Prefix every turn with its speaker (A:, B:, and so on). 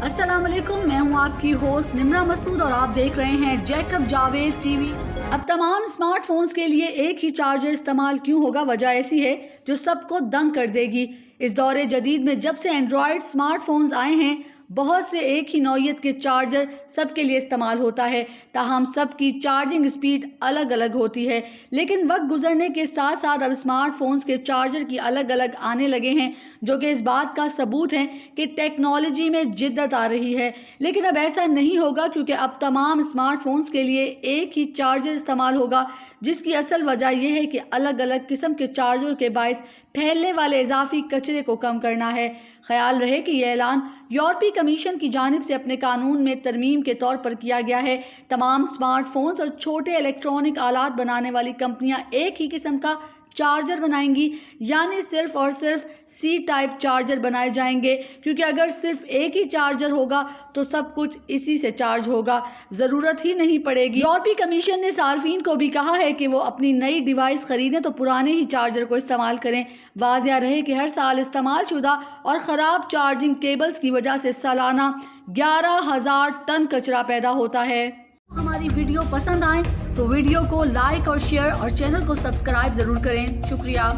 A: अस्सलाम वालेकुम, मैं हूं आपकी होस्ट निम्रा मसूद और आप देख रहे हैं जैकब जावेद टीवी। अब तमाम स्मार्टफोन्स के लिए एक ही चार्जर इस्तेमाल क्यों होगा? वजह ऐसी है जो सबको दंग कर देगी। इस दौरे जदीद में जब से एंड्रॉयड स्मार्टफोन्स आए हैं, बहुत से एक ही नौयत के चार्जर सबके लिए इस्तेमाल होता है। ताहम सबकी चार्जिंग स्पीड अलग अलग होती है, लेकिन वक्त गुजरने के साथ साथ अब स्मार्टफोन्स के चार्जर की अलग अलग आने लगे हैं, जो कि इस बात का सबूत है कि टेक्नोलॉजी में जिद्दत आ रही है। लेकिन अब ऐसा नहीं होगा, क्योंकि अब तमाम स्मार्टफोन्स के लिए एक ही चार्जर इस्तेमाल होगा, जिसकी असल वजह यह है कि अलग अलग किस्म के चार्जर के बायस फैलने वाले इजाफी कचरे को कम करना है। ख्याल रहे कि यह ऐलान यूरोपीय कमीशन की जानिब से अपने कानून में तरमीम के तौर पर किया गया है। तमाम स्मार्टफोन्स और छोटे इलेक्ट्रॉनिक आलात बनाने वाली कंपनियां एक ही किस्म का चार्जर बनाएंगी, यानी सिर्फ और सिर्फ सी टाइप चार्जर बनाए जाएंगे, क्योंकि अगर सिर्फ एक ही चार्जर होगा तो सब कुछ इसी से चार्ज होगा, ज़रूरत ही नहीं पड़ेगी। यूरोपीय कमीशन ने सार्फिन को भी कहा है कि वो अपनी नई डिवाइस खरीदें तो पुराने ही चार्जर को इस्तेमाल करें। वाज़िया रहे कि हर साल इस्तेमाल शुदा और ख़राब चार्जिंग केबल्स की वजह से सालाना 11,000 टन कचरा पैदा होता है। हमारी वीडियो पसंद आए तो वीडियो को लाइक और शेयर और चैनल को सब्सक्राइब ज़रूर करें। शुक्रिया।